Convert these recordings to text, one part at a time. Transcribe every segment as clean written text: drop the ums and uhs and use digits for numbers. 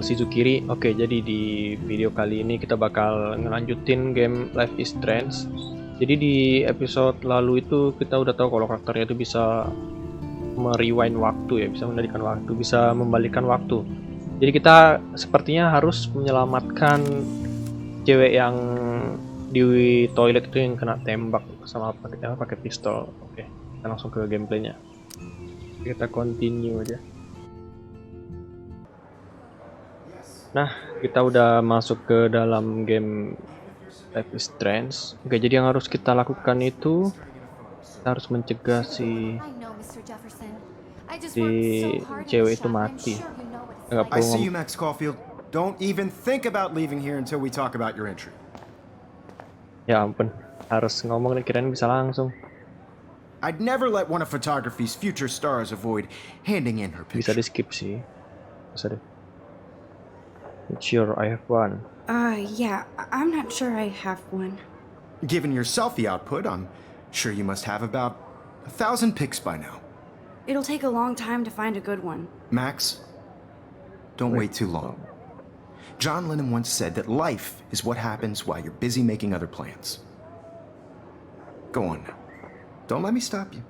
Shizukiri. Oke, jadi di video kali ini kita bakal ngelanjutin game Life is Strange. Jadi di episode lalu itu kita udah tahu kalau karakternya itu bisa merewind waktu ya, bisa mengendalikan waktu, bisa membalikan waktu. Jadi kita sepertinya harus menyelamatkan cewek yang di toilet itu yang kena tembak sama pakai pistol. Oke, kita langsung ke gameplaynya. Kita continue aja. Nah, kita udah masuk ke dalam game Life is Strange. Oke, jadi yang harus kita lakukan itu kita harus mencegah si cewek itu mati. I see you, Max Caulfield. Don't even think about leaving here until we talk about your entry. Ya ampun, harus ngomong nih, kirain bisa langsung. I'd never let one of photography's future stars avoid handing in her Bisa picture. di skip sih. Bisa deh. Sure, I have one. Yeah, I'm not sure I have one. Given your selfie output, I'm sure you must have about 1,000 pics by now. It'll take a long time to find a good one. Max, don't wait too long. John Lennon once said that life is what happens while you're busy making other plans. Go on now. Don't let me stop you.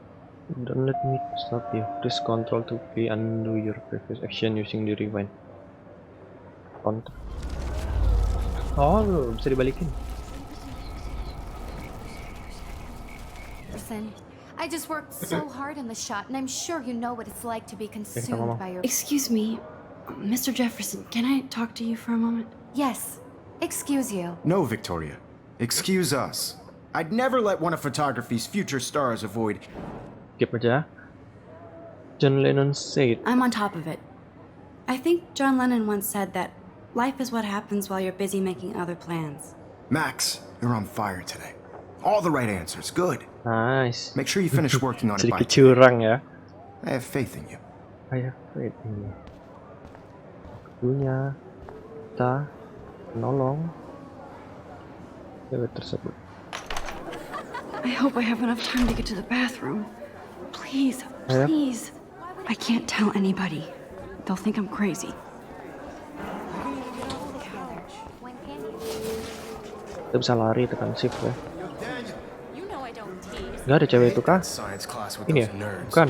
Don't let me stop you. Press Ctrl to undo your previous action using the rewind. Ctrl. Oh, bisa dibalikin. I just worked so hard on the shot, and I'm sure you know what it's like to be consumed by your... Excuse me, Mr. Jefferson, can I talk to you for a moment? Yes, excuse you. No, Victoria. Excuse us. I'd never let one of photography's future stars avoid... Skip aja. John Lennon said. I'm on top of it. I think John Lennon once said that life is what happens while you're busy making other plans. Max, you're on fire today. All the right answers. Good. Nice. Make sure you finish working on it by... Sedikit curang ya. I have faith in you. I have faith in you. Waktunya kita menolong cewek tersebut. I hope I have enough time to get to the bathroom. Please, please. I can't tell anybody. They'll think I'm crazy. Kita bisa lari, tekan shift ya. Gak ada cewek itu kah? Ini ya? Bukan.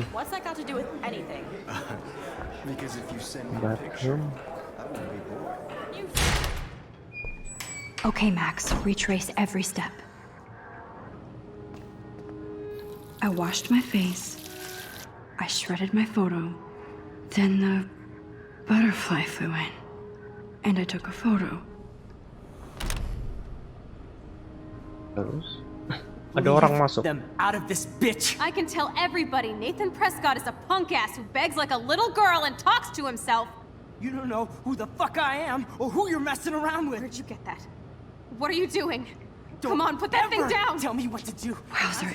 Bathroom. Okay, Max, retrace every step. I washed my face. I shredded my photo. Then the butterfly flew in. And I took a photo. Terus ada orang masuk. Them out of this bitch. I can tell everybody Nathan Prescott is a punk ass who begs like a little girl and talks to himself. You don't know who the fuck I am or who you're messing around with. Where'd you get that? What are you doing? Come on, put that thing down. Tell me what to do. Wowzer,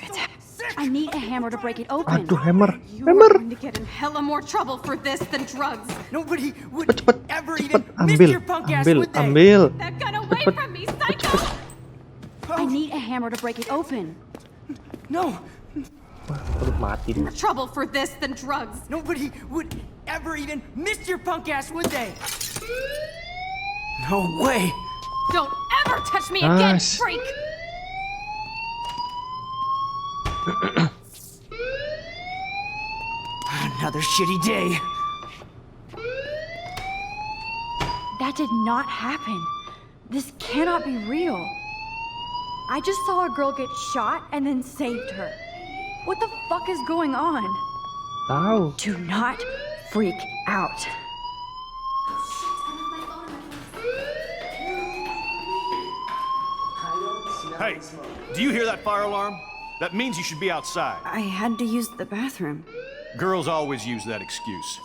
I need a hammer to break it open. Aduh, hammer. You Hammer. are going to get in hella more trouble for this than drugs. Nobody would Cepet, ever cepet, even miss ambil, your punk ass, ambil, would they? ambil. That gun away Cepet, from me, psycho! I need a hammer to break it open. No, Perut mati dia. More trouble for this than drugs. nobody would ever even miss your punk ass, would they? No way. Don't ever touch me again, Nice. freak! Another shitty day. That did not happen. This cannot be real. I just saw a girl get shot and then saved her. What the fuck is going on? Tahu. Do not freak out. Hey, do you hear that fire alarm? That means you should be outside. I had to use the bathroom. Girls always use that excuse.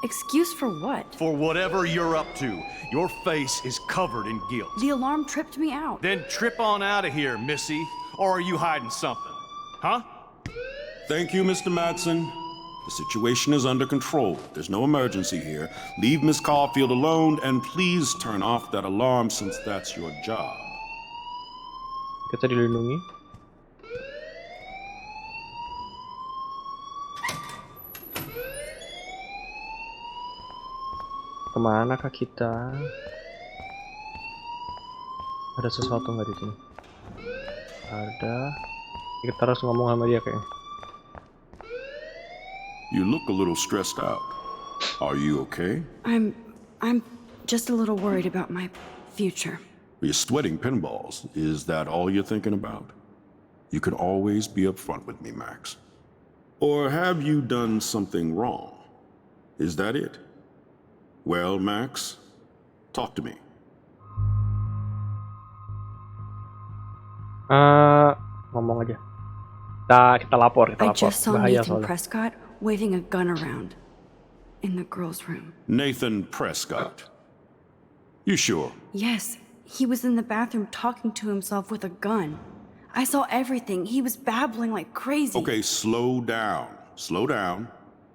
Excuse for what? For whatever you're up to, your face is covered in guilt. The alarm tripped me out. Then trip on out of here, Missy. Or are you hiding something? Huh? Thank you, Mr. Madsen. The situation is under control. There's no emergency here. Leave Miss Caulfield alone, and please turn off that alarm since that's your job. Kita dilindungi. Kemana kah kita? Ada sesuatu nggak di sini? Ada. Kita harus ngomong sama dia kayaknya. You look a little stressed out. Are you okay? I'm just a little worried about my future. You're sweating pinballs. Is that all you're thinking about? You can always be upfront with me, Max. Or have you done something wrong? Is that it? Well, Max, talk to me. Ngomong aja. Kita lapor. I just saw Bahaya Nathan soalnya. Prescott waving a gun around in the girls' room. Nathan Prescott. You sure? Yes, he was in the bathroom talking to himself with a gun. I saw everything. He was babbling like crazy. Okay, slow down. Slow down.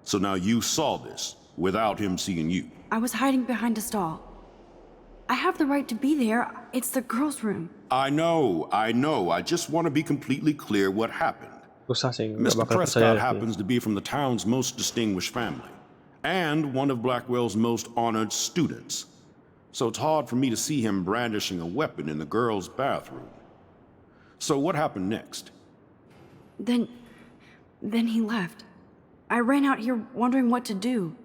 So now you saw this without him seeing you. I was hiding behind a stall. I have the right to be there. It's the girls' room. I know. I just want to be completely clear what happened. Susah sih, nggak Mr. bakal Prescott percaya sih. happens to be from the town's most distinguished family and one of Blackwell's most honored students. So it's hard for me to see him brandishing a weapon in the girls' bathroom. So what happened next? Then he left. I ran out here wondering what to do.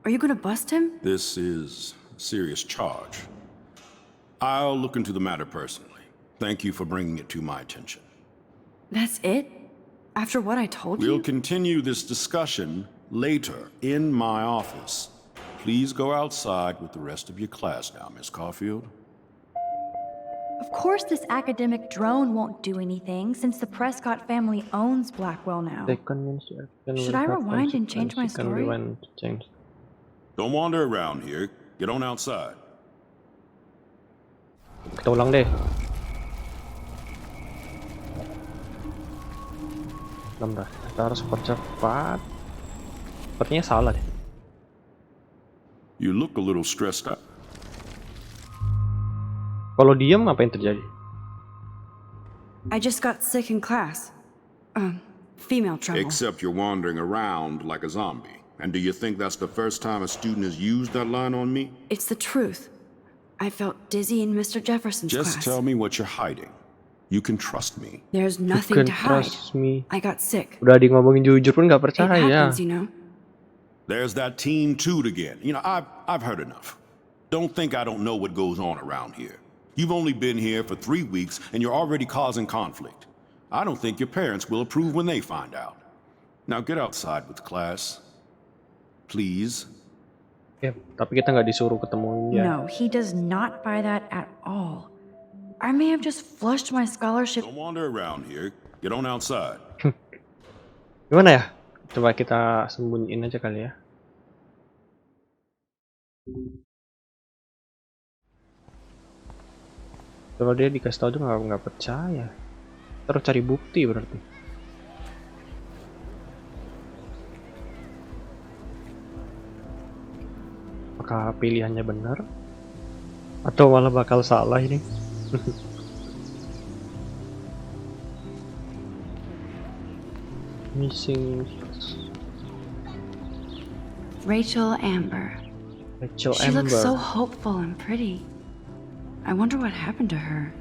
Are you gonna bust him? This is a serious charge. I'll look into the matter personally. Thank you for bringing it to my attention. That's it? After what I told We'll you? continue this discussion later in my office. Please go outside with the rest of your class now, Miss Caulfield. Of course this academic drone won't do anything since the Prescott family owns Blackwell now. Second means your action Should will I have rewind and change my consequences. You can story? rewind to change. Don't wander around here. Get on outside. Kita ulang deh. Bentar, kita harus percepat. Sepertinya salah deh. You look a little stressed out. Kalau diem apa yang terjadi? I just got sick in class. Female trouble. Except you're wandering around like a zombie. And do you think that's the first time a student has used that line on me? It's the truth. I felt dizzy in Mr. Jefferson's Just class. tell me what you're hiding. You can trust me. There's You nothing can to hide. trust me. I got sick. Udah di ngomongin jujur pun nggak It percaya. happens, you know. There's that teen toot again. You know, I've heard enough. Don't think I don't know what goes on around here. You've only been here for 3 weeks and you're already causing conflict. I don't think your parents will approve when they find out. Now get outside with class. Please. Ya, tapi kita nggak disuruh ketemu dia. No, he does not buy that at all. I may have just flushed my scholarship. Don't wander around here. Get on outside. Gimana ya? Coba kita sembunyiin aja kali ya. Kalau dia dikasih tahu juga nggak percaya. Terus cari bukti berarti. Apakah pilihannya benar? Atau malah bakal salah ini? Missing Rachel Amber. Rachel She Amber. looks so hopeful and pretty. I wonder what happened to her.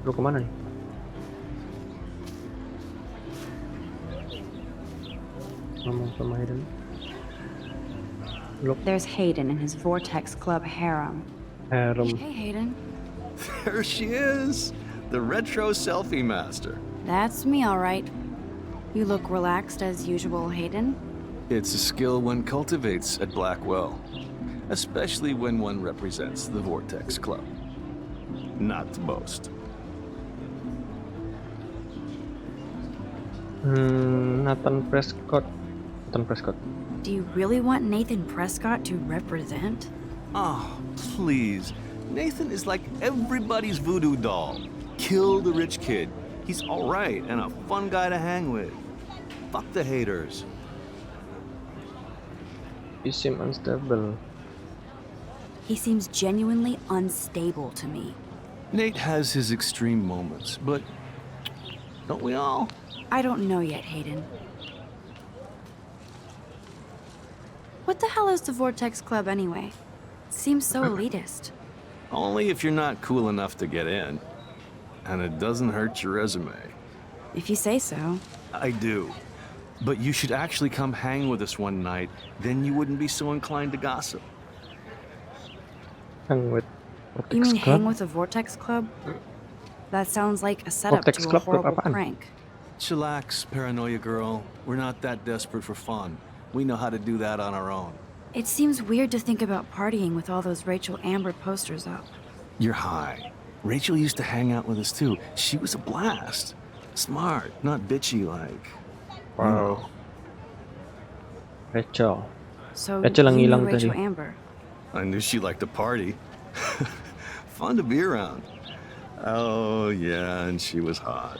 Lu kemana nih? Ngomong sama Hayden. Look, There's Hayden and his Vortex Club harem. harem. Hey, Hayden. There she is, the retro selfie master. That's me, all right. You look relaxed as usual, Hayden. It's a skill one cultivates at Blackwell, especially when one represents the Vortex Club. Not to boast. Nathan Prescott. Nathan Prescott. Do you really want Nathan Prescott to represent? Oh, please. Nathan is like everybody's voodoo doll. Kill the rich kid. He's all right and a fun guy to hang with. Fuck the haters. You seem unstable. He seems genuinely unstable to me. Nate has his extreme moments, but don't we all? I don't know yet, Hayden. What the hell is the Vortex Club anyway? Seems so elitist. Only if you're not cool enough to get in. And it doesn't hurt your resume. If you say so. I do. But you should actually come hang with us one night, then you wouldn't be so inclined to gossip. Hang with You Vortex mean Club? hang with the Vortex Club? That sounds like a setup Vortex to a Club tuh horrible apaan? prank. Chillax, paranoia girl. We're not that desperate for fun. We know how to do that on our own. It seems weird to think about partying with all those Rachel Amber posters up. You're high. Rachel used to hang out with us too. She was a blast. Smart, not bitchy like. Wow. Rachel. So Rachel ang you knew hilang Rachel tadi. Amber. I knew she liked to party. Fun to be around. Oh, yeah, and she was hot.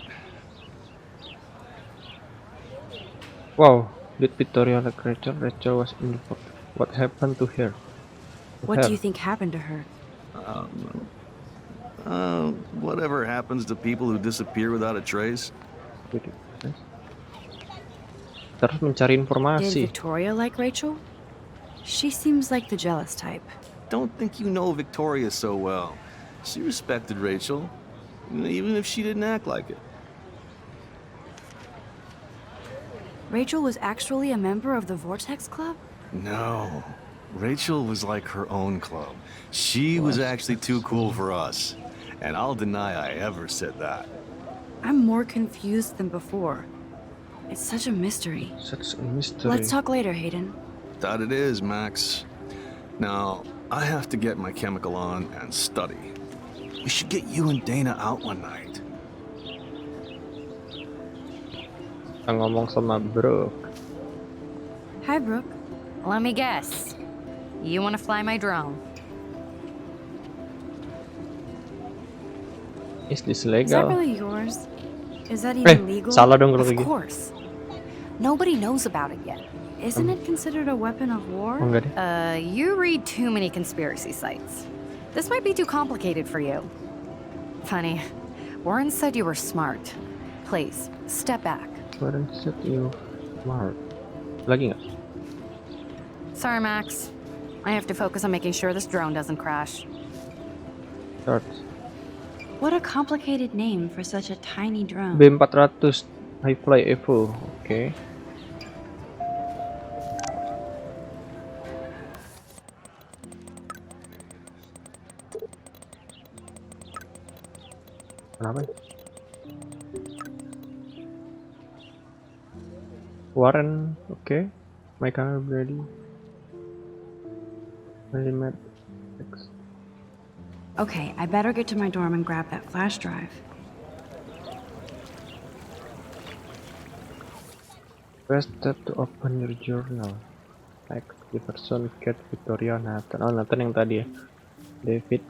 Wow. Did Victoria like Rachel? Rachel was in the photo. What happened to her? What do you think happened to her? Whatever happens to people who disappear without a trace. Terus mencari Did informasi. Victoria like Rachel? She seems like the jealous type. Don't think you know Victoria so well. She respected Rachel, even if she didn't act like it. Rachel was actually a member of the Vortex Club? No. Rachel was like her own club. She was actually too cool for us. And I'll deny I ever said that. I'm more confused than before. It's such a mystery. Such a mystery. Let's talk later, Hayden. That it is, Max. Now, I have to get my chemical on and study. We should get you and Dana out one night. Kita ngomong sama Brooke. Hi, Brooke. Let me guess. You want to fly my drone? Is this Is that legal? really yours? Is that even legal? Salah dong kalau Of gitu. course. Nobody knows about it yet. Isn't it considered a weapon of war? Oh, enggak deh. You read too many conspiracy sites. This might be too complicated for you. Funny. Warren said you were smart. Please, step back. Warren said you smart. Lagi nggak? Sorry, Max. I have to focus on making sure this drone doesn't crash. Start. What a complicated name for such a tiny drone. B400 High Fly Evo. Oke. Kenapa? Warren, oke. My camera ready. Limit X. Okay, I better get to my dorm and grab that flash drive. First step to open your journal. Like the person get Victoria Nathan. Oh, Nathan yang tadi ya. David.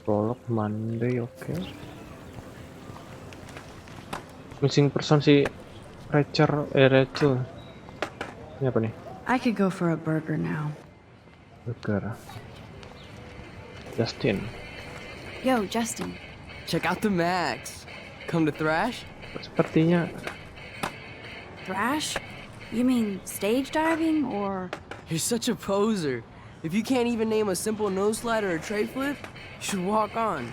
Prolog Monday, oke. Missing person si Rachel. Ini apa nih? I could go for a burger now. Burger. Justin. Yo, Justin. Check out the Max. Come to thrash? Sepertinya Thrash? You mean stage diving or... You're such a poser. If you can't even name a simple nose slide or a tray flip, you should walk on.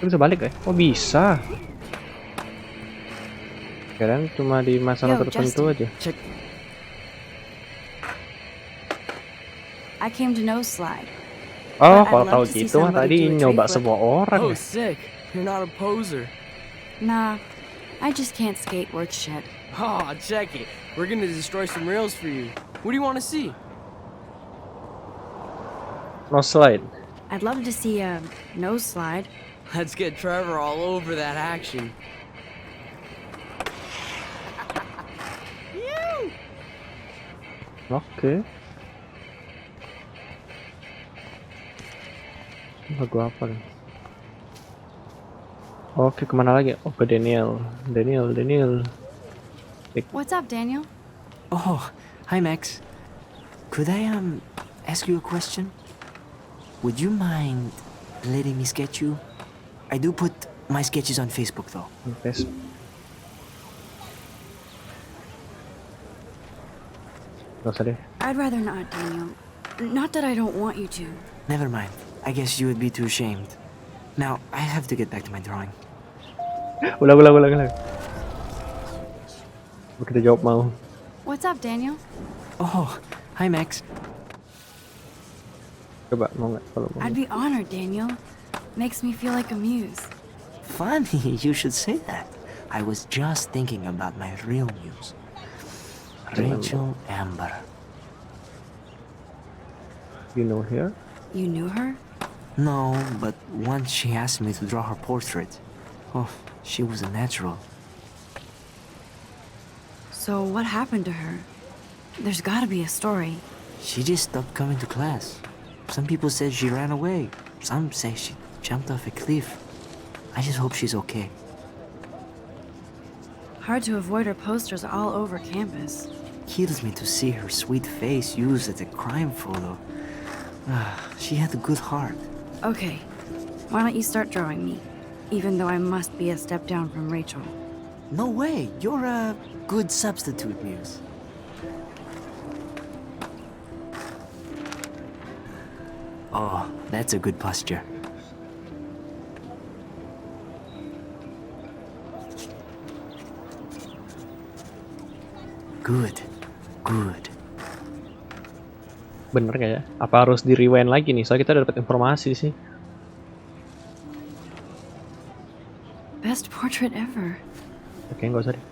bisa balik ya? Oh bisa. Kirain cuma di masalah Yo, tertentu aja. Check. I came to nose slide. Oh, I'd kalau love tahu to see gitu mah somebody tadi do a nyoba tree flip. semua orang Oh, ya. sick. You're not a poser. Nah, I just can't skate worth shit. Oh, check it. We're gonna destroy some rails for you. What do you want to see? No slide. I'd love to see a nose slide. Let's get Trevor all over that action. Oke. Lagu apa nih? Oke, kemana lagi? Oh, ke Daniel. Daniel. What's up, Daniel? Oh, hi Max. Could I ask you a question? Would you mind letting me sketch you? I do put my sketches on Facebook though. Yes. Gak usah deh. I'd rather not, Daniel. Not that I don't want you to. Never mind. I guess you would be too ashamed. Now, I have to get back to my drawing. Ulang. Kita jawab mau. What's up, Daniel? Oh, hi Max. Coba mau nggak kalau mau? I'd be honored, Daniel. Makes me feel like a muse. Funny, you should say that. I was just thinking about my real muse. Rachel Amber. You know her? You knew her? No, but once she asked me to draw her portrait. Oh, she was a natural. So what happened to her? There's gotta be a story. She just stopped coming to class. Some people said she ran away. Some say she jumped off a cliff. I just hope she's okay. Hard to avoid her posters all over campus. Kills me to see her sweet face used as a crime photo. She had a good heart. Okay, why don't you start drawing me? Even though I must be a step down from Rachel. No way, you're a good substitute muse. Oh, that's a good posture. Good. Bener nggak ya? Apa harus di rewind lagi nih? Soalnya kita udah dapat informasi sih. Best portrait ever. Oke, nggak usah deh.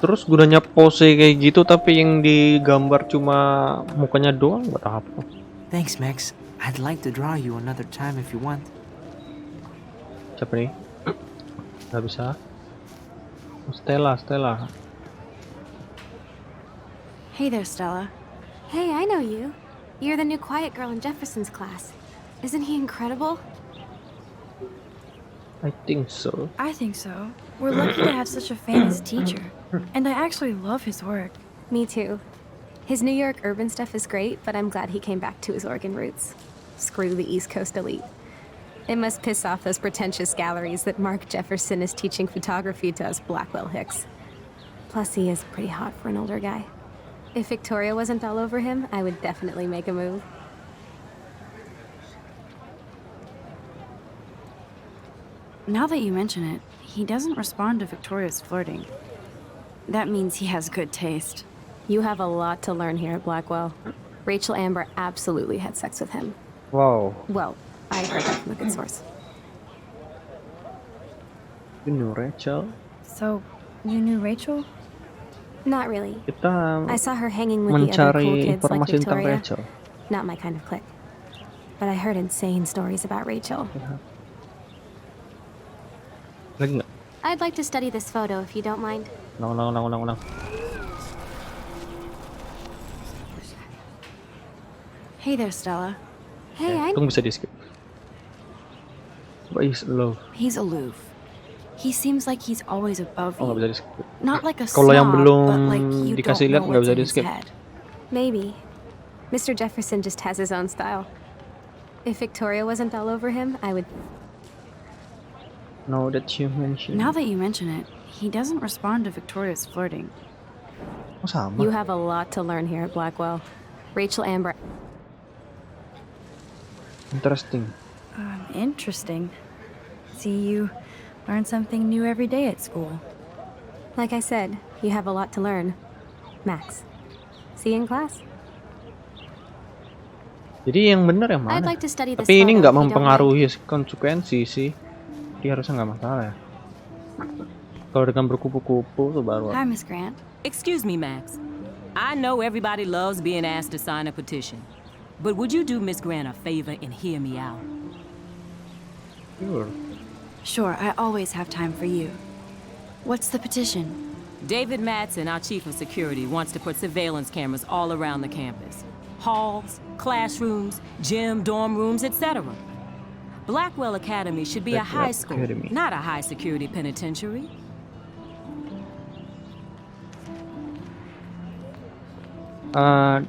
Terus gunanya pose kayak gitu tapi yang digambar cuma mukanya doang buat apa? Thanks, Max. I'd like to draw you another time if you want. Siapa nih? Nggak bisa. Stella. Hey there, Stella. Hey, I know you. You're the new quiet girl in Jefferson's class. Isn't he incredible? I think so. I think so. We're lucky to have such a famous teacher. And I actually love his work. Me too. His New York urban stuff is great, but I'm glad he came back to his Oregon roots. Screw the East Coast elite. It must piss off those pretentious galleries that Mark Jefferson is teaching photography to us Blackwell Hicks. Plus, he is pretty hot for an older guy. If Victoria wasn't all over him, I would definitely make a move. Now that you mention it, he doesn't respond to Victoria's flirting. That means he has good taste. You have a lot to learn here at Blackwell. Rachel Amber absolutely had sex with him. Wow. Well, I heard that from a good source. You know Rachel? So, you knew Rachel? Not really. Kita I saw her hanging with the other cool mencari kids like informasi tentang Victoria. Rachel. Not my kind of clique. But I heard insane stories about Rachel. Lagi nggak? I'd like to study this photo if you don't mind. No. Hey there, Stella. Hey, I Tunggu bisa di skip. But he's low. He's aloof. He seems like he's always above Oh, nggak you. bisa di skip. Not like a Kalau yang snob, belum but like you dikasih don't lihat know nggak what's bisa in di his skip. head. Maybe. Mr. Jefferson just has his own style. If Victoria wasn't all over him, I would... Now that you mention. Now that you mention it, he doesn't respond to Victoria's flirting. Oh, sama. You have a lot to learn here at Blackwell. Rachel Amber... Interesting. Interesting. See, you learn something new every day at school. Like I said, you have a lot to learn. Max. See you in class. Jadi yang benar yang mana? I'd like to study this Tapi ini photo nggak if you don't mempengaruhi konsekuensi sih. Jadi harusnya nggak masalah ya. Kalau dengan berkupu-kupu tuh baru. Hi, Miss Grant. Excuse me, Max. I know everybody loves being asked to sign a petition. But would you do Miss Grant a favor and hear me out? Sure. Sure, I always have time for you. What's the petition? David Madsen, our chief of security, wants to put surveillance cameras all around the campus. Halls, classrooms, gym, dorm rooms, etc. Blackwell Academy should be a high school, not a high-security penitentiary. Coba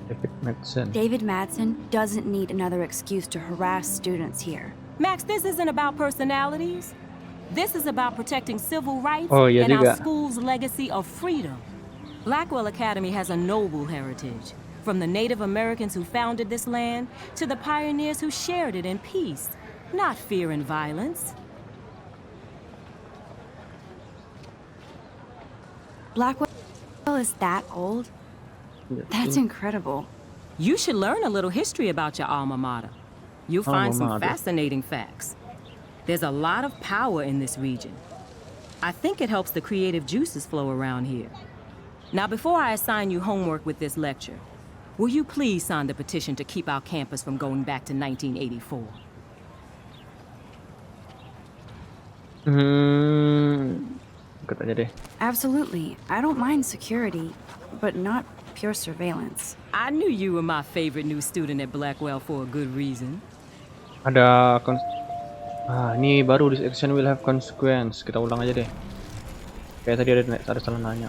David Madsen. David Madsen doesn't need another excuse to harass students here. Max, this isn't about personalities. This is about protecting civil rights Oh iya and our juga. school's legacy of freedom. Blackwell Academy has a noble heritage, from the Native Americans who founded this land to the pioneers who shared it in peace, not fear and violence. Blackwell is that old? That's incredible. You should learn a little history about your alma mater. You'll find some fascinating facts. There's a lot of power in this region. I think it helps the creative juices flow around here. Now, before I assign you homework with this lecture, will you please sign the petition to keep our campus from going back to 1984? Ikut aja deh. Absolutely. I don't mind security, but not pure surveillance. I knew you were my favorite new student at Blackwell for a good reason. Ada ini baru, this action will have consequence. Kita ulang aja deh. Kayak tadi ada salah nanya.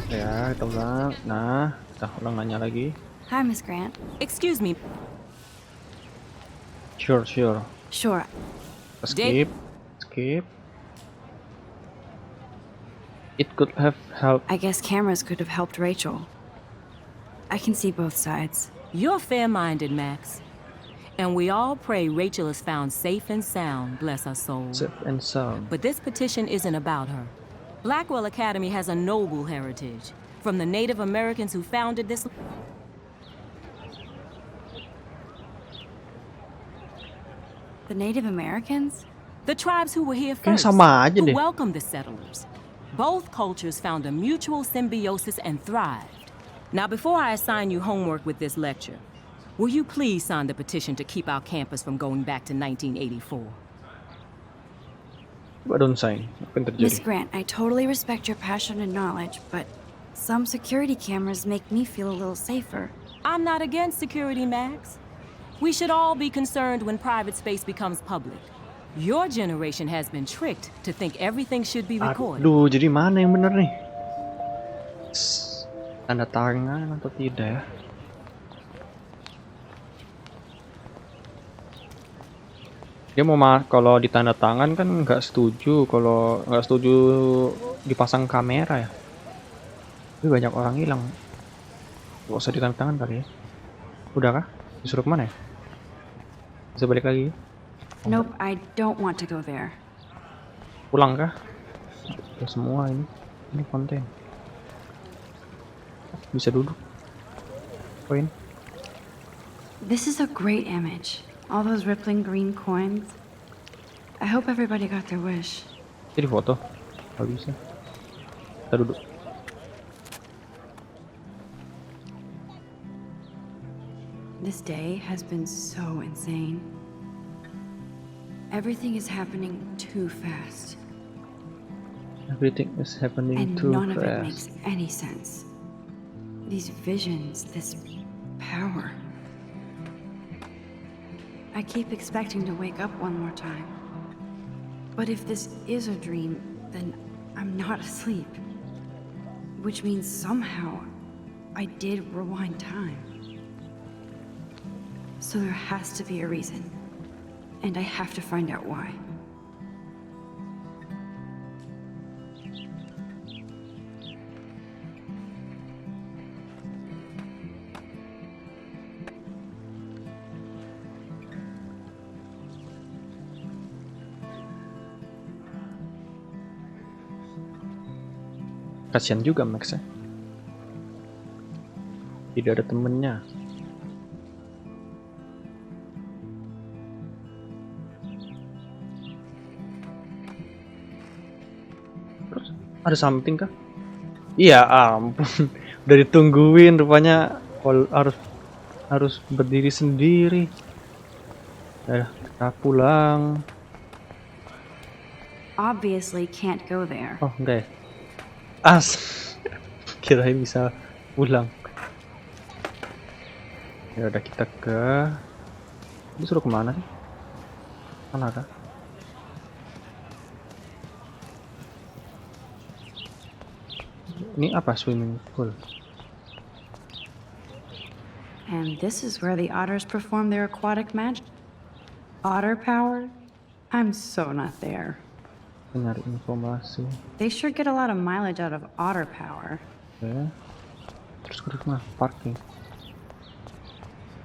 Ya, kita ulang. Nah, kita ulang nanya lagi. Hi, Miss Grant. Excuse me. Sure. Sure. Skip. It could have helped. I guess cameras could have helped Rachel. I can see both sides. You're fair-minded, Max. And we all pray Rachel is found safe and sound, bless her soul. Safe and sound. But this petition isn't about her. Blackwell Academy has a noble heritage, from the Native Americans who founded this. The Native Americans? The tribes who were here Kayaknya first, sama aja who deh. welcomed the settlers. Both cultures found a mutual symbiosis and thrived. Now, before I assign you homework with this lecture, will you please sign the petition to keep our campus from going back to 1984? Coba don't sign. Apa yang terjadi? Miss Grant, I totally respect your passion and knowledge, but some security cameras make me feel a little safer. I'm not against security, Max. We should all be concerned when private space becomes public. Your generation has been tricked to think everything should be recorded. Aduh, jadi mana yang bener nih? Tanda tangan atau tidak ya? Dia mau kalau ditanda tangan kan nggak setuju, kalau nggak setuju dipasang kamera ya. Tapi banyak orang hilang. Gak usah ditanda tangan kali ya. Udah kah? Disuruh kemana ya? Bisa balik lagi? Nope, I don't want to go there. Pulang kah? Ya semua ini konten. Bisa duduk. Poin. This is a great image. All those rippling green coins. I hope everybody got their wish. Jadi foto? Gak bisa. Kita duduk. This day has been so insane. Everything is happening too fast. Everything is happening And too none of it fast. makes any sense. These visions, this power. I keep expecting to wake up one more time. But if this is a dream, then I'm not asleep. Which means somehow I did rewind time. So there has to be a reason. And I have to find out why. Kasian juga Max ya. Tidak ada temennya. Terus ada something kah? Iya ampun. Udah ditungguin rupanya. Harus berdiri sendiri. Ya, kita pulang. Obviously can't go there. Oh enggak ya. Kirain bisa pulang. Ya udah kita ke. Disuruh kemana sih? Mana kah? Ini apa swimming pool? And this is where the otters perform their aquatic magic. Otter power? I'm so not there. Nyari informasi. They sure get a lot of mileage out of otter power. Oke. Terus ke mana? Parking.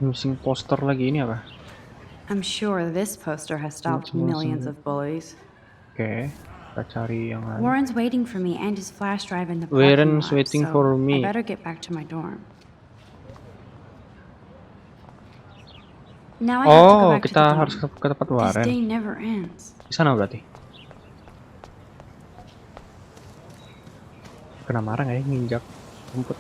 Missing poster lagi, ini apa? I'm sure this poster has stopped millions of bullies. Oke. Kita cari yang lain. Warren's waiting for me and his flash drive in the parking Warren's lot, waiting so for me. I better get back to my dorm. Now I have to go Oh, back to kita the harus dorm. ke tempat This Warren. day never ends. Di sana berarti. Kena marah nggak ya nginjak rumput?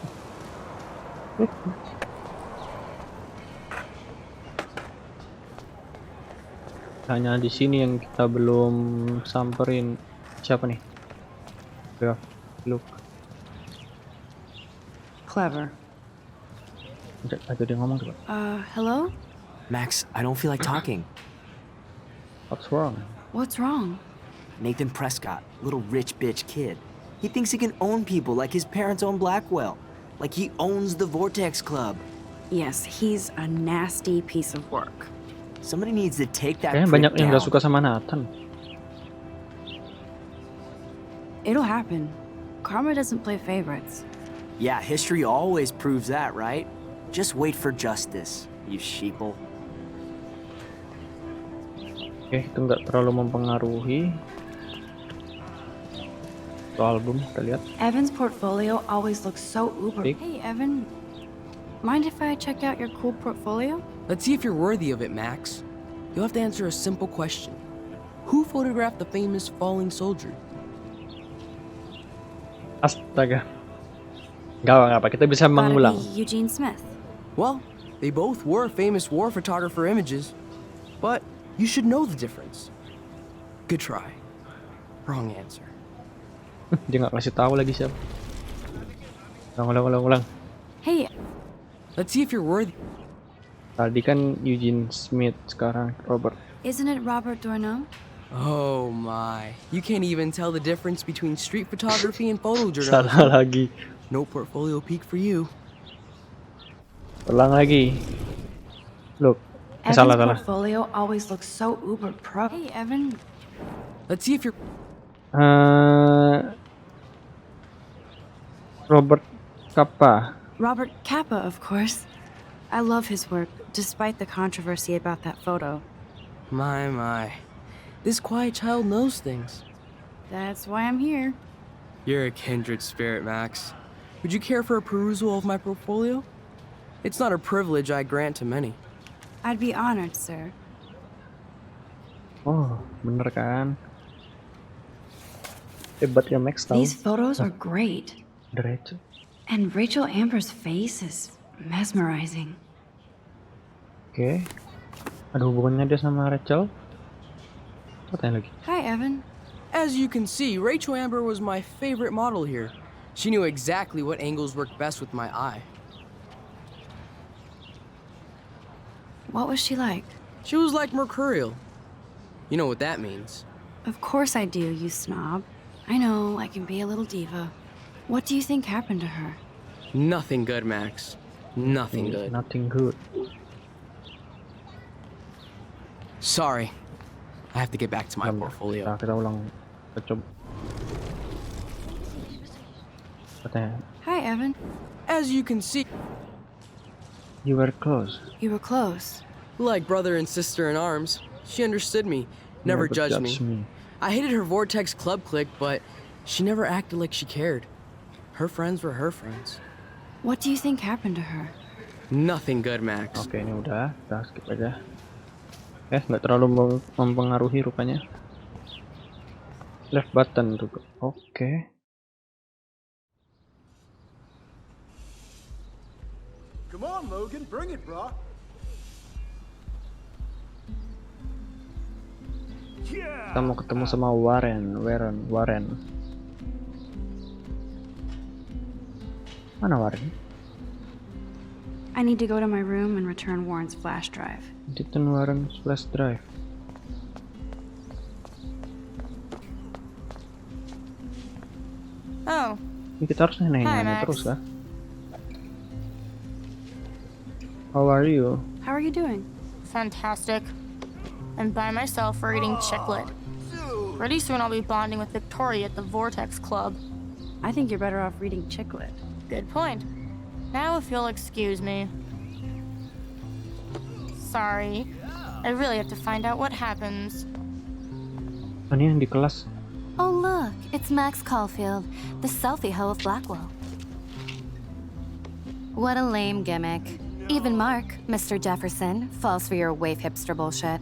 Hanya di sini yang kita belum samperin. Siapa nih? Ya, look. Clever. Ada dia ngomong tuh. Hello? Max, I don't feel like talking. What's wrong? What's wrong? Nathan Prescott, little rich bitch kid. He thinks he can own people like his parents own Blackwell. Like he owns the Vortex Club. Yes, he's a nasty piece of work. Somebody needs to take that Kayaknya prick banyak yang down. gak suka sama Nathan. It'll happen. Karma doesn't play favorites. Yeah, history always proves that, right? Just wait for justice, you sheeple. Oke, itu nggak terlalu mempengaruhi. Itu album, kita lihat. Evan's portfolio always looks so uber. Big. Hey, Evan. Mind if I check out your cool portfolio? Let's see if you're worthy of it, Max. You'll have to answer a simple question. Who photographed the famous falling soldier? Astaga. Gak apa-apa, kita bisa Gotta mengulang. be Eugene Smith. Well, they both were famous war photographer images, but you should know the difference. Good try. Wrong answer. Dia nggak kasih tahu lagi siapa. Ulang. Hey, Let's see if you're worthy. Tadi kan Eugene Smith, sekarang Robert. isn't it Robert Doisneau? Oh my. You can't even tell the difference between street photography and photojournalism. Salah lagi. No portfolio peak for you. Ulang lagi. Look. Evan's Salah. portfolio always looks so uber pro. Hey, Evan. Let's see if you're... Robert Kappa. Robert Kappa, of course. I love his work, despite the controversy about that photo. My. This quiet child knows things. That's why I'm here. You're a kindred spirit, Max. Would you care for a perusal of my portfolio? It's not a privilege I grant to many. I'd be honored, sir. Oh, bener kan? Hebat ya Max tahu. These photos are great. Rachel. And Rachel Amber's face is mesmerizing. Oke. Ada hubungannya dia sama Rachel? Tanya lagi. Hi, Evan. As you can see, Rachel Amber was my favorite model here. She knew exactly what angles worked best with my eye. What was she like? She was like mercurial. You know what that means. Of course I do, you snob. I know, I can be a little diva. What do you think happened to her? Nothing good, Max. Nothing good. Nothing good. Sorry. I have to get back to my Bentar, portfolio. kita ulang. Kita coba. Katanya, Hi, Evan. As you can see, you were close. You were close. like brother and sister in arms, she understood me, never judged me. I hated her Vortex Club clique, but she never acted like she cared. Her friends were her friends. What do you think happened to her? Nothing good, Max. Oke, ini udah, kita skip aja. Nggak terlalu mempengaruhi rupanya. Left button tuh. Oke. Come on, Logan, bring it, bro. Kita mau ketemu sama Warren. Mana Warren? I need to go to my room and return Warren's flash drive. Return Warren's flash drive. Oh, Ini kita harus nanya-nanya terus kah? How are you? How are you doing? Fantastic. I'm by myself reading Chicklet. Pretty soon I'll be bonding with Victoria at the Vortex Club. I think you're better off reading Chicklet. Good point. Now if you'll excuse me. Sorry. I really have to find out what happens. Ini yang di kelas. Oh look, it's Max Caulfield, the selfie hoe of Blackwell. What a lame gimmick. Even Mark, Mr. Jefferson, falls for your wave hipster bullshit.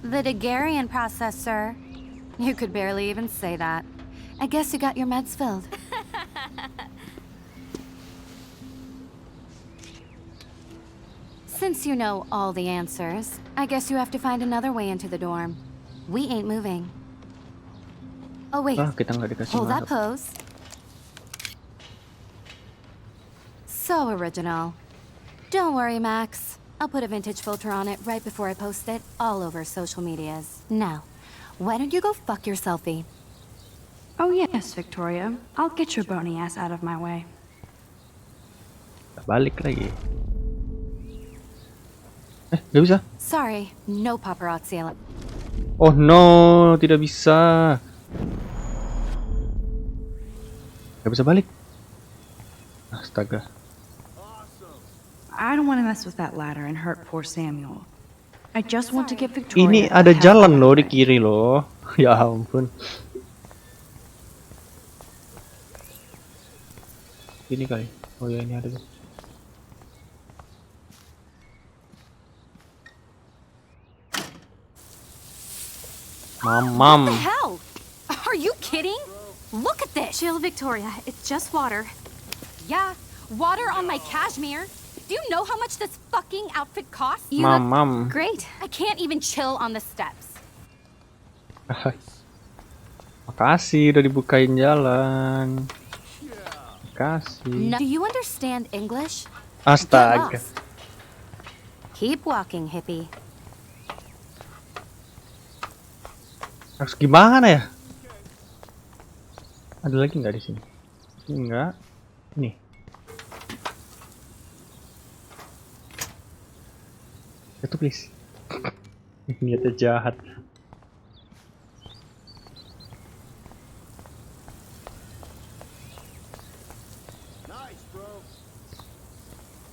The Daguerrean process, sir. You could barely even say that. I guess you got your meds filled. Since you know all the answers, I guess you have to find another way into the dorm. We ain't moving. Oh wait, Kita nggak dikasih hold that masuk. pose. So original. Don't worry, Max. I'll put a vintage filter on it right before I post it all over social medias. Now, why don't you go fuck your selfie? Oh yes, Victoria. I'll get your bony ass out of my way. Balik lagi. Nggak bisa. Sorry, no paparazzi. Oh no, tidak bisa. Nggak bisa balik. Astaga. I don't want to mess with that ladder and hurt poor Samuel. I just want to get Victoria. Ini ada jalan loh di kiri loh. Ya ampun. Ini kali. Oh ya ini ada tuh. What Mamam. the hell? Are you kidding? Look at this. Chill, Victoria. It's just water. Yeah, water on my cashmere. Do you know how much this fucking outfit costs? Mamam. Great. I can't even chill on the steps. Makasih udah dibukain jalan. Makasih. No. Do you understand English? Astaga. Keep walking, hippie. Harus gimana ya? Ada lagi nggak di sini? Enggak. Nih. Itu please. Niatnya jahat.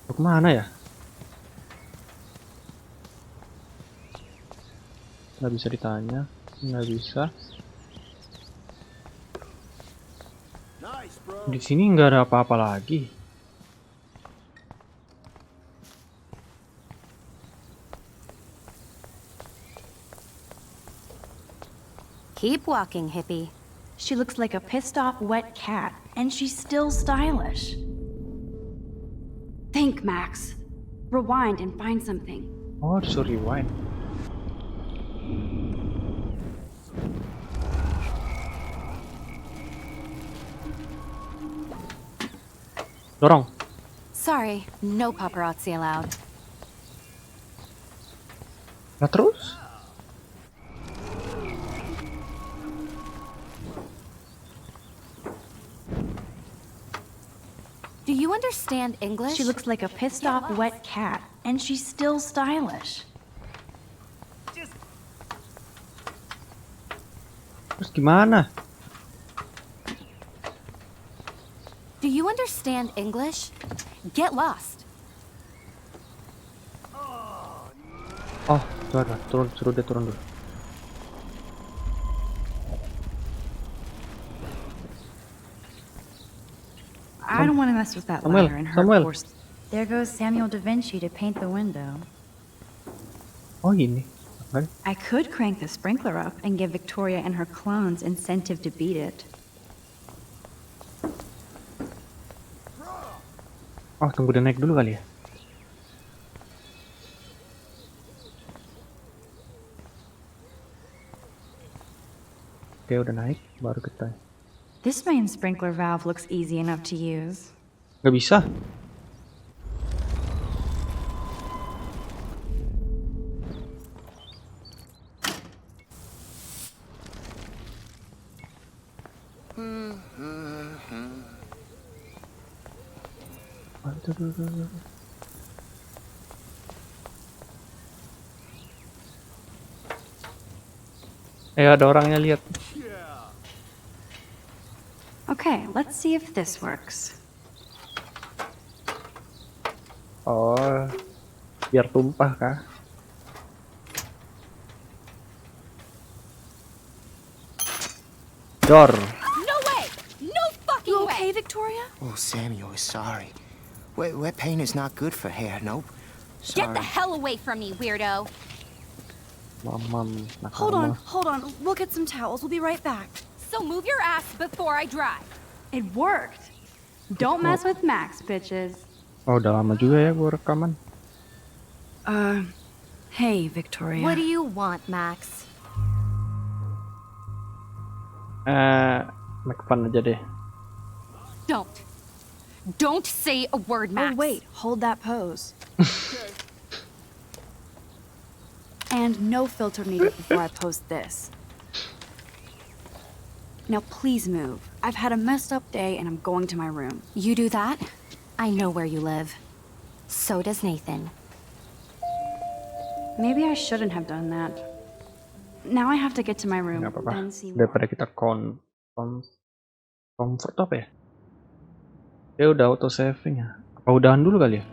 Mau kemana ya? Nggak bisa ditanya. Nggak bisa. Di sini nggak ada apa-apa lagi. Keep walking, hippie. She looks like a pissed off wet cat, and she's still stylish. Think, Max. Rewind and find something. Oh, disuruh rewind. Dorong. Sorry, no paparazzi allowed. Nah terus? Do you understand English? She looks like a pissed off wet cat, and she's still stylish. Terus gimana? Do you understand English? Get lost. Oh, turun, suruh dia turun dulu. I don't want to mess with that Samuel, ladder and hurt Samuel. poor. There goes Samuel da Vinci to paint the window. Oh gini. Apaan? I could crank the sprinkler up and give Victoria and her clones incentive to beat it. Oh tunggu dia naik dulu kali ya. Oke udah naik, baru kita. This main sprinkler valve looks easy enough to use. Gak bisa. Ada orangnya, lihat. Okay, let's see if this works. Oh, biar tumpah kah? Door. No way! No fucking You way! okay, Victoria? Oh, Samuel is sorry. Wet paint is not good for hair. Nope. Sorry. Get the hell away from me, weirdo! Mamam. Hold on. We'll get some towels. We'll be right back. So move your ass before I drive. It worked. Don't mess with Max, bitches. Oh, udah lama juga ya gua rekaman. Hey, Victoria. What do you want, Max? Make fun aja deh. Don't say a word, Max. Oh, wait. Hold that pose. And no filter needed before I post this. Now please move. I've had a messed up day and I'm going to my room. You do that? I know where you live. So does Nathan. Maybe I shouldn't have done that. Now I have to get to my room, Nggak apa-apa. then see Daripada kita comfort apa ya? Ya udah auto saving ya. Apa udahan dulu kali ya?